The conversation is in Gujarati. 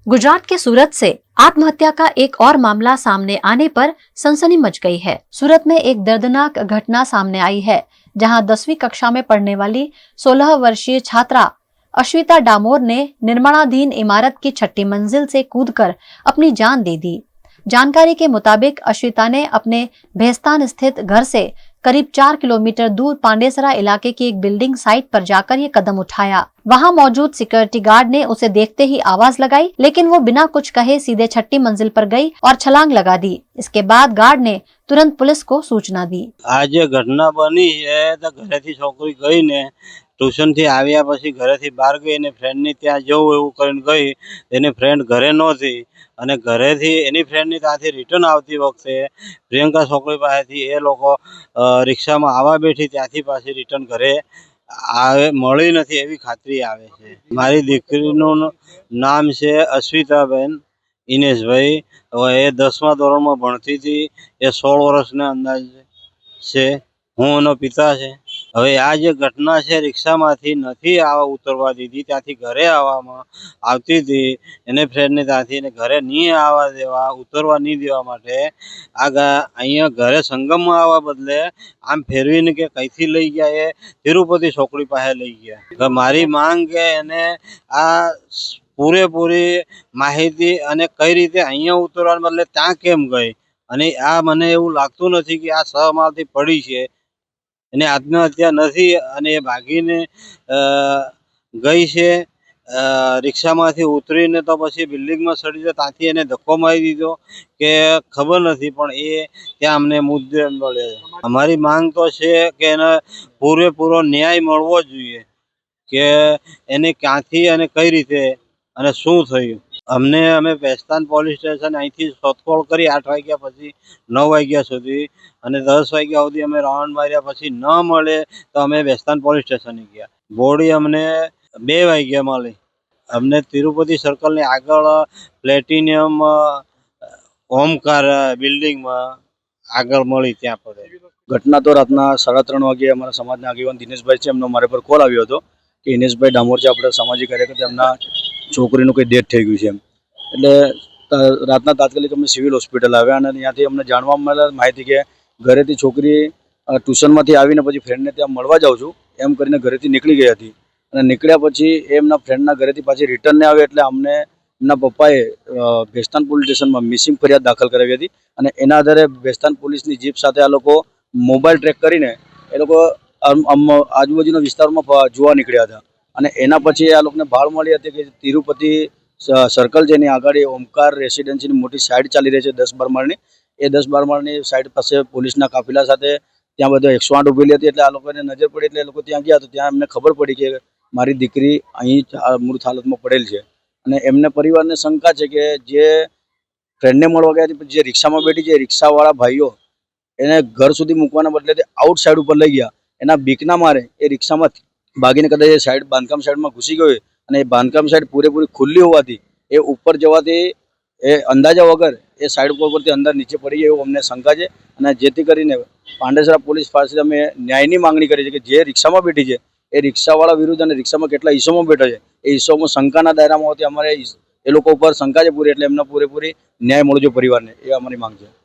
गुजरात के सूरत से आत्महत्या का एक और मामला सामने आने पर सनसनी मच गई है। सूरत में एक दर्दनाक घटना सामने आई है, जहां 10वीं कक्षा में पढ़ने वाली 16 वर्षीय छात्रा अश्विता डामोर ने निर्माणाधीन इमारत की 6ठी मंजिल से कूदकर अपनी जान दे दी। जानकारी के मुताबिक अश्विता ने अपने भेस्तान स्थित घर से करीब 4 किलोमीटर दूर पांडेसरा इलाके की एक बिल्डिंग साइट पर जाकर ये कदम उठाया। वहां मौजूद सिक्योरिटी गार्ड ने उसे देखते ही आवाज लगाई, लेकिन वो बिना कुछ कहे सीधे 6ठी मंजिल पर गई और छलांग लगा दी। इसके बाद गार्ड ने तुरंत पुलिस को सूचना दी। आज घटना बनी है तो घरेथी छोकरी गई ने ट्यूशन थी આવ્યા પછી ઘરેથી બહાર ગઈ ને ફ્રેન્ડ ની ત્યાં જવું એવું કરીને ગઈ। એની ફ્રેન્ડ ઘરે નહોતી અને ઘરેથી એની ફ્રેન્ડ ની ત્યાંથી રિટર્ન આવતી વખતે પ્રિયંકા છોકરી પાસેથી એ લોકો રિક્ષામાં આવા બેઠી ત્યાંથી પાછી રિટર્ન ઘરે આવે મળી નથી એવી ખાતરી આવે છે। મારી દીકરીનું નામ છે અશ્વિતાબેન ઇનેશભાઈ। હવે એ 10મા ધોરણમાં ભણતી હતી। એ 16 વર્ષના અંદાજે છે। હું એનો પિતા છે। હવે આ જે ઘટના છે રિક્ષામાંથી નથી આવા ઉતરવા દીધી, ત્યાંથી ઘરે આવતી હતી એને ફ્રેન્ડને ત્યાંથી એને ઘરે નહીં આવવા દેવા, ઉતરવા નહીં દેવા માટે અહીંયા ઘરે સંગમમાં આવવા બદલે આમ ફેરવીને કે કઈથી લઈ ગયા એ તિરુપતિ છોકરી પાસે લઈ ગયા। મારી માંગ કે એને આ પૂરેપૂરી માહિતી અને કઈ રીતે અહીંયા ઉતરવાને બદલે ત્યાં કેમ ગઈ અને આ મને એવું લાગતું નથી કે આ સહમાલથી પડી છે। એને આત્મહત્યા નથી અને એ ભાગીને ગઈ છે। રિક્ષામાંથી ઉતરીને તો પછી બિલ્ડિંગમાં ચડી જાય ત્યાંથી એને ધક્કો મારી દીધો કે ખબર નથી, પણ એ ત્યાં અમને મુદ્દે મળે। અમારી માંગ તો છે કે એને પૂરેપૂરો ન્યાય મળવો જોઈએ કે એને ક્યાંથી અને કઈ રીતે અને શું થયું। અમે ભેસ્તાન પોલીસ સ્ટેશન અહીંથી શોધખોળ કરી 8 વાગ્યા પછી 9 વાગ્યા સુધી અને 10 વાગ્યા સુધી અમે રાઉન્ડ માર્યા, પછી ન મળે તો અમે ભેસ્તાન પોલીસ સ્ટેશને ગયા। બોડી અમને 2 વાગ્યા મળી। અમને તિરુપતિ સર્કલની આગળ પ્લેટિનિયમ ઓમકાર બિલ્ડિંગમાં આગળ મળી ત્યાં પડે। ઘટના તો રાતના 3:30 વાગે અમારા સમાજના આગેવાન દિનેશભાઈ છે, એમનો મારા પર કોલ આવ્યો હતો કે ઇનેશભાઈ ડામોર છે, આપણે સામાજિક કાર્યકર્તા, એમના છોકરીનું કંઈ ડેથ થઈ ગયું છે એમ। એટલે રાતના તાત્કાલિક અમે સિવિલ હોસ્પિટલ આવ્યા અને ત્યાંથી અમને જાણવા મળેલ માહિતી કે ઘરેથી છોકરી ટ્યુશનમાંથી આવીને પછી ફ્રેન્ડને ત્યાં મળવા જાઉં છું એમ કરીને ઘરેથી નીકળી ગઈ હતી અને નીકળ્યા પછી એમના ફ્રેન્ડના ઘરેથી પાછી રિટર્ન ન આવે એટલે અમને એમના પપ્પાએ ભેસ્તાન પોલીસ સ્ટેશનમાં મિસિંગ ફરિયાદ દાખલ કરાવી હતી અને એના આધારે ભેસ્તાન પોલીસની જીપ સાથે આ લોકો મોબાઈલ ટ્રેક કરીને એ લોકો આજુબાજુના વિસ્તારમાં જોવા નીકળ્યા હતા અને એના પછી આ લોકોને ભાળ મળી હતી કે તિરુપતિ સર્કલ છે એની આગળ ઓમકાર રેસિડેન્સીની મોટી સાઇડ ચાલી રહી છે 10-12 માળની। એ 10-12 માળની સાઇડ પાસે પોલીસના કાફિલા સાથે ત્યાં બધા 108 ઊભેલી હતી એટલે આ લોકોને નજર પડી એટલે એ લોકો ત્યાં ગયા તો ત્યાં એમને ખબર પડી કે મારી દીકરી અહીં મૃત હાલતમાં પડેલ છે અને એમને પરિવારને શંકા છે કે જે ફ્રેન્ડને મળવા ગયા હતી જે રિક્ષામાં બેઠી છે રિક્ષાવાળા ભાઈઓ એને ઘર સુધી મૂકવાના બદલે આઉટ સાઈડ ઉપર લઈ ગયા। એના બીકના મારે એ રિક્ષામાં ભાગીને કદાચ એ સાઈડ બાંધકામ સાઈડમાં ઘૂસી ગયો અને એ બાંધકામ સાઈડ પૂરેપૂરી ખુલ્લી હોવાથી એ ઉપર જવાથી એ અંદાજા વગર એ સાઈડ પરથી અંદર નીચે પડી ગઈ એવું અમને શંકા છે અને જેથી કરીને પાંડેસરા પોલીસ પાસે અમે ન્યાયની માંગણી કરી છે કે જે રિક્ષામાં બેઠી છે એ રિક્ષાવાળા વિરુદ્ધ અને રિક્ષામાં કેટલા ઈસમો બેઠા છે એ ઈસમો શંકાના દાયરામાં હોવાથી અમારે એ લોકો ઉપર શંકા છે પૂરી, એટલે એમને પૂરેપૂરી ન્યાય મળવો જોઈએ પરિવારને, એ અમારી માંગ છે।